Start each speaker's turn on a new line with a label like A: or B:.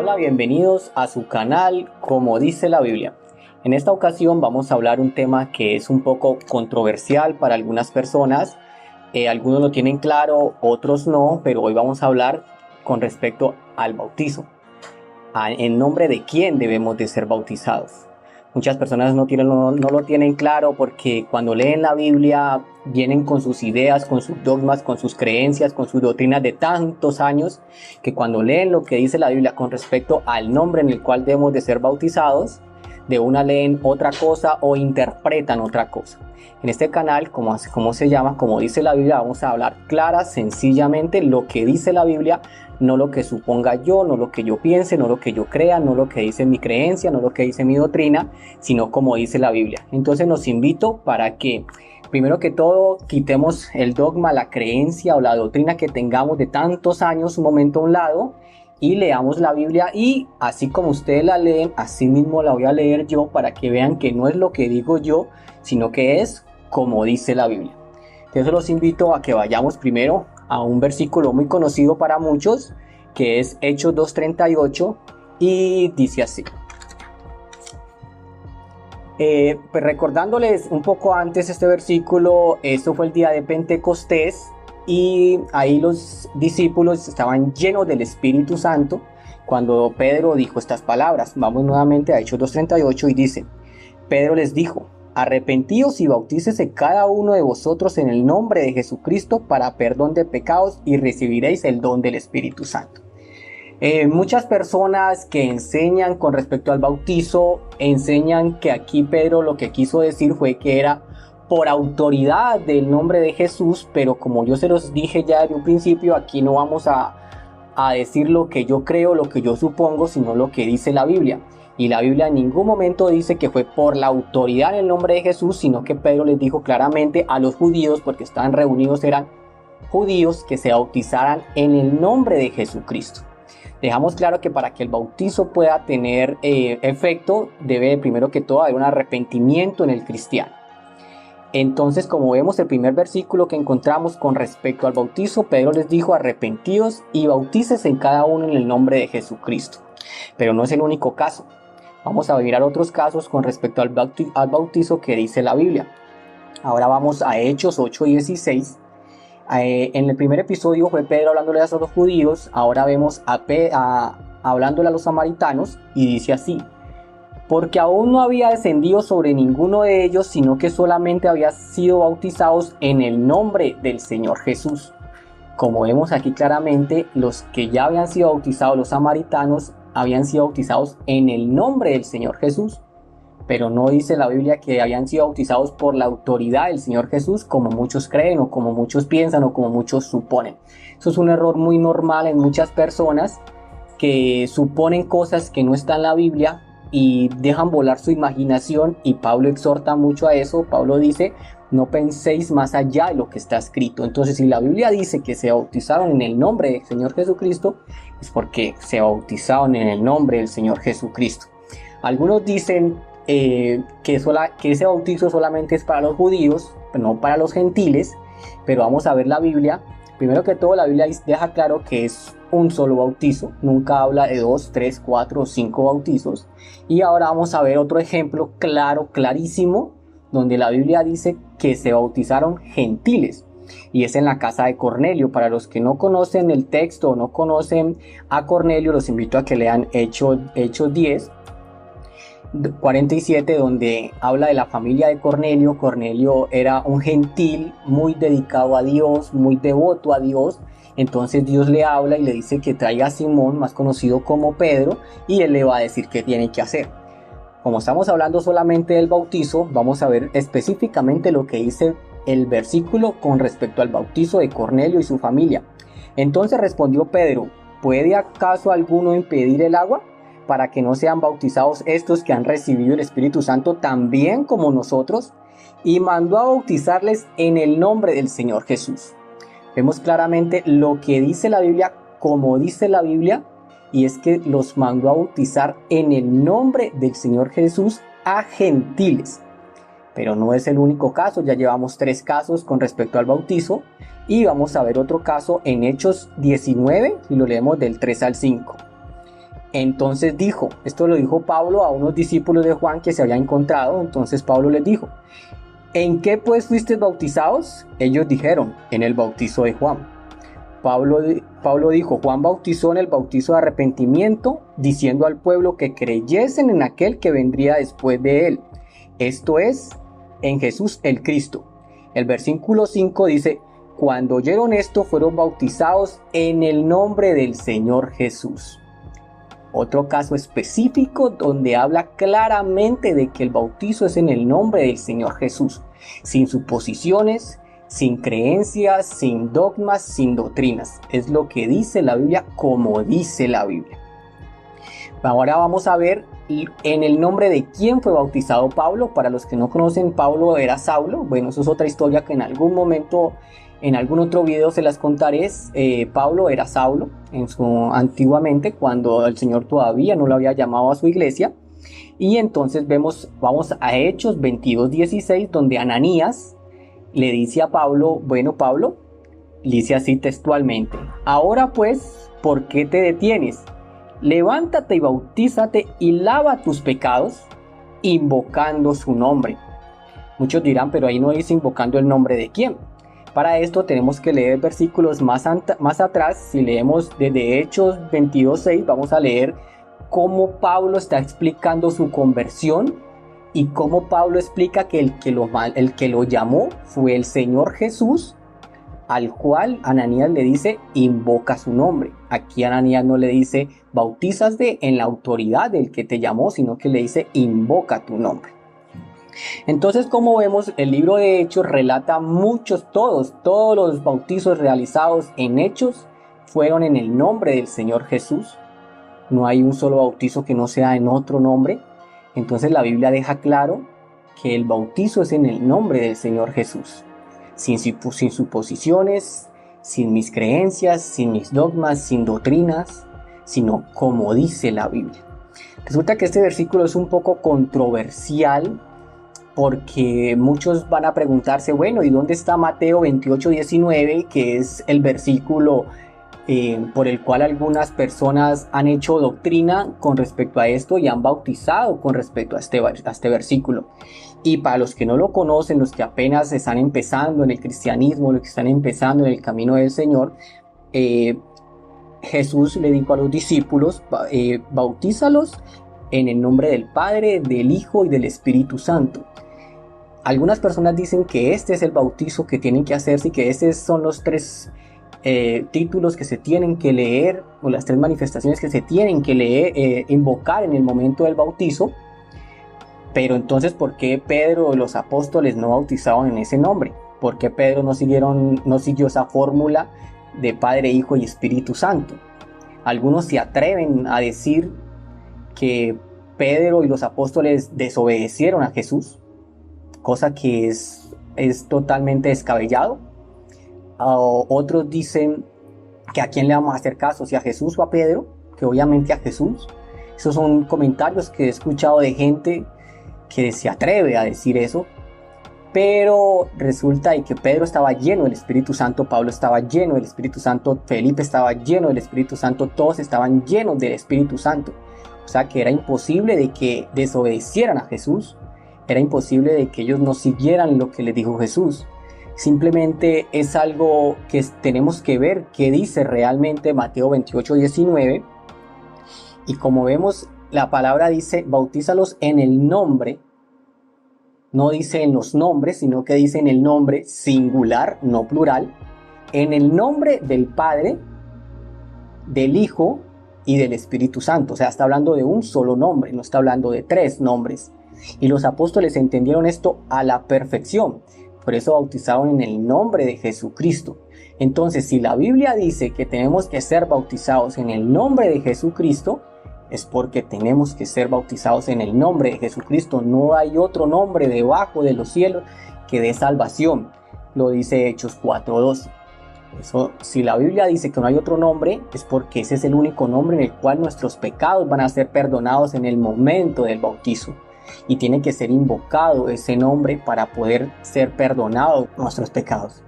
A: Hola, bienvenidos a su canal Como dice la Biblia. En esta ocasión vamos a hablar un tema que es un poco controversial para algunas personas. Algunos lo tienen claro, otros no, pero hoy vamos a hablar con respecto al bautizo. ¿En nombre de quién debemos de ser bautizados? Muchas personas no lo tienen claro porque cuando leen la Biblia vienen con sus ideas, con sus dogmas, con sus creencias, con sus doctrinas de tantos años, que cuando leen lo que dice la Biblia con respecto al nombre en el cual debemos de ser bautizados, de una leen otra cosa o interpretan otra cosa. En este canal, como se llama, como dice la Biblia, vamos a hablar clara, sencillamente lo que dice la Biblia, no lo que suponga yo, no lo que yo piense, no lo que yo crea, no lo que dice mi creencia, no lo que dice mi doctrina, sino como dice la Biblia. Entonces los invito para que, primero que todo, quitemos el dogma, la creencia o la doctrina que tengamos de tantos años, un momento a un lado, y leamos la Biblia, y así como ustedes la leen, así mismo la voy a leer yo para que vean que no es lo que digo yo, sino que es como dice la Biblia. Entonces los invito a que vayamos primero a un versículo muy conocido para muchos, que es Hechos 2:38, y dice así. Pues recordándoles un poco antes este versículo, esto fue el día de Pentecostés, y ahí los discípulos estaban llenos del Espíritu Santo cuando Pedro dijo estas palabras. Vamos nuevamente a Hechos 2:38 y dice: Pedro les dijo: arrepentíos y bautícese cada uno de vosotros en el nombre de Jesucristo para perdón de pecados y recibiréis el don del Espíritu Santo. Muchas personas que enseñan con respecto al bautizo, enseñan que aquí Pedro lo que quiso decir fue que era por autoridad del nombre de Jesús, pero como yo se los dije ya desde un principio, aquí no vamos a decir lo que yo creo, lo que yo supongo, sino lo que dice la Biblia. Y la Biblia en ningún momento dice que fue por la autoridad en el nombre de Jesús, sino que Pedro les dijo claramente a los judíos, porque estaban reunidos, eran judíos, que se bautizaran en el nombre de Jesucristo. Dejamos claro que para que el bautizo pueda tener efecto, debe primero que todo haber un arrepentimiento en el cristiano. Entonces, como vemos, el primer versículo que encontramos con respecto al bautizo, Pedro les dijo: arrepentíos y bautícese en cada uno en el nombre de Jesucristo. Pero no es el único caso. Vamos a mirar otros casos con respecto al bautizo que dice la Biblia. Ahora vamos a Hechos 8:16. En el primer episodio fue Pedro hablándole a los judíos. Ahora vemos hablándole a los samaritanos, y dice así: porque aún no había descendido sobre ninguno de ellos, sino que solamente había sido bautizados en el nombre del Señor Jesús. Como vemos aquí claramente, los que ya habían sido bautizados, los samaritanos, habían sido bautizados en el nombre del Señor Jesús. Pero no dice la Biblia que habían sido bautizados por la autoridad del Señor Jesús, como muchos creen, o como muchos piensan, o como muchos suponen. Eso es un error muy normal en muchas personas que suponen cosas que no están en la Biblia y dejan volar su imaginación, y Pablo exhorta mucho a eso. Pablo dice: no penséis más allá de lo que está escrito. Entonces, si la Biblia dice que se bautizaron en el nombre del Señor Jesucristo, es porque se bautizaron en el nombre del Señor Jesucristo. Algunos dicen que ese bautizo solamente es para los judíos, no para los gentiles, pero vamos a ver la Biblia. Primero que todo, la Biblia deja claro que es un solo bautizo, nunca habla de 2, 3, 4 o 5 bautizos. Y ahora vamos a ver otro ejemplo clarísimo, donde la Biblia dice que se bautizaron gentiles, y es en la casa de Cornelio. Para los que no conocen el texto o no conocen a Cornelio, los invito a que lean Hechos 10:47, donde habla de la familia de Cornelio. Cornelio era un gentil muy dedicado a Dios, muy devoto a Dios. Entonces Dios le habla y le dice que traiga a Simón, más conocido como Pedro, y él le va a decir qué tiene que hacer. Como estamos hablando solamente del bautizo, vamos a ver específicamente lo que dice el versículo con respecto al bautizo de Cornelio y su familia. Entonces respondió Pedro: ¿puede acaso alguno impedir el agua para que no sean bautizados estos que han recibido el Espíritu Santo también como nosotros? Y mandó a bautizarles en el nombre del Señor Jesús. Vemos claramente lo que dice la Biblia, como dice la Biblia, y es que los mandó a bautizar en el nombre del Señor Jesús a gentiles. Pero no es el único caso, ya llevamos 3 casos con respecto al bautizo, y vamos a ver otro caso en Hechos 19, y lo leemos del 3 al 5. Entonces dijo, esto lo dijo Pablo a unos discípulos de Juan que se había encontrado. Entonces Pablo les dijo: ¿en qué pues fuisteis bautizados? Ellos dijeron: en el bautizo de Juan. Pablo dijo: Juan bautizó en el bautizo de arrepentimiento, diciendo al pueblo que creyesen en aquel que vendría después de él, esto es, en Jesús el Cristo. El versículo 5 dice: cuando oyeron esto, fueron bautizados en el nombre del Señor Jesús. Otro caso específico donde habla claramente de que el bautizo es en el nombre del Señor Jesús, sin suposiciones, sin creencias, sin dogmas, sin doctrinas. Es lo que dice la Biblia, como dice la Biblia. Ahora vamos a ver en el nombre de quién fue bautizado Pablo. Para los que no conocen, Pablo era Saulo. Bueno, eso es otra historia que en algún momento, en algún otro video se las contaré. Pablo era Saulo antiguamente, cuando el Señor todavía no lo había llamado a su iglesia. Y entonces vamos a Hechos 22:16, donde Ananías le dice a Pablo: bueno, Pablo, dice así textualmente: ahora pues, ¿por qué te detienes? Levántate y bautízate y lava tus pecados, invocando su nombre. Muchos dirán: pero ahí no dice invocando el nombre de quién. Para esto tenemos que leer versículos más atrás. Si leemos desde Hechos 22:6, vamos a leer cómo Pablo está explicando su conversión y cómo Pablo explica que el que lo llamó fue el Señor Jesús, al cual Ananías le dice: invoca su nombre. Aquí Ananías no le dice bautízate en la autoridad del que te llamó, sino que le dice: invoca tu nombre. Entonces, como vemos, el libro de Hechos relata todos los bautizos realizados en Hechos fueron en el nombre del Señor Jesús. No hay un solo bautizo que no sea en otro nombre. Entonces la Biblia deja claro que el bautizo es en el nombre del Señor Jesús, sin suposiciones, sin mis creencias, sin mis dogmas, sin doctrinas, sino como dice la Biblia. Resulta que este versículo es un poco controversial, porque muchos van a preguntarse: bueno, ¿y dónde está Mateo 28:19, que es el versículo por el cual algunas personas han hecho doctrina con respecto a esto y han bautizado con respecto a este versículo? Y para los que no lo conocen, los que apenas están empezando en el cristianismo, los que están empezando en el camino del Señor, Jesús le dijo a los discípulos: bautízalos en el nombre del Padre, del Hijo y del Espíritu Santo. Algunas personas dicen que este es el bautizo que tienen que hacerse y que estos son los tres títulos que se tienen que leer, o las tres manifestaciones que se tienen que leer, invocar en el momento del bautizo. Pero entonces, ¿por qué Pedro y los apóstoles no bautizaron en ese nombre? ¿Por qué Pedro no siguió esa fórmula de Padre, Hijo y Espíritu Santo? Algunos se atreven a decir que Pedro y los apóstoles desobedecieron a Jesús, cosa que es totalmente descabellado. Otros dicen que a quién le vamos a hacer caso, si a Jesús o a Pedro, que obviamente a Jesús. Esos son comentarios que he escuchado de gente que se atreve a decir eso. Pero resulta que Pedro estaba lleno del Espíritu Santo, Pablo estaba lleno del Espíritu Santo, Felipe estaba lleno del Espíritu Santo, todos estaban llenos del Espíritu Santo. O sea que era imposible de que desobedecieran a Jesús, era imposible de que ellos no siguieran lo que les dijo Jesús. Simplemente es algo que tenemos que ver qué dice realmente Mateo 28:19. Y como vemos, la palabra dice: bautízalos en el nombre. No dice en los nombres, sino que dice en el nombre singular, no plural. En el nombre del Padre, del Hijo y del Espíritu Santo. O sea, está hablando de un solo nombre, no está hablando de tres nombres. Y los apóstoles entendieron esto a la perfección. Por eso bautizaron en el nombre de Jesucristo. Entonces, si la Biblia dice que tenemos que ser bautizados en el nombre de Jesucristo, es porque tenemos que ser bautizados en el nombre de Jesucristo. No hay otro nombre debajo de los cielos que dé salvación. Lo dice Hechos 4:12. Eso, si la Biblia dice que no hay otro nombre, es porque ese es el único nombre en el cual nuestros pecados van a ser perdonados en el momento del bautizo. Y tiene que ser invocado ese nombre para poder ser perdonados nuestros pecados.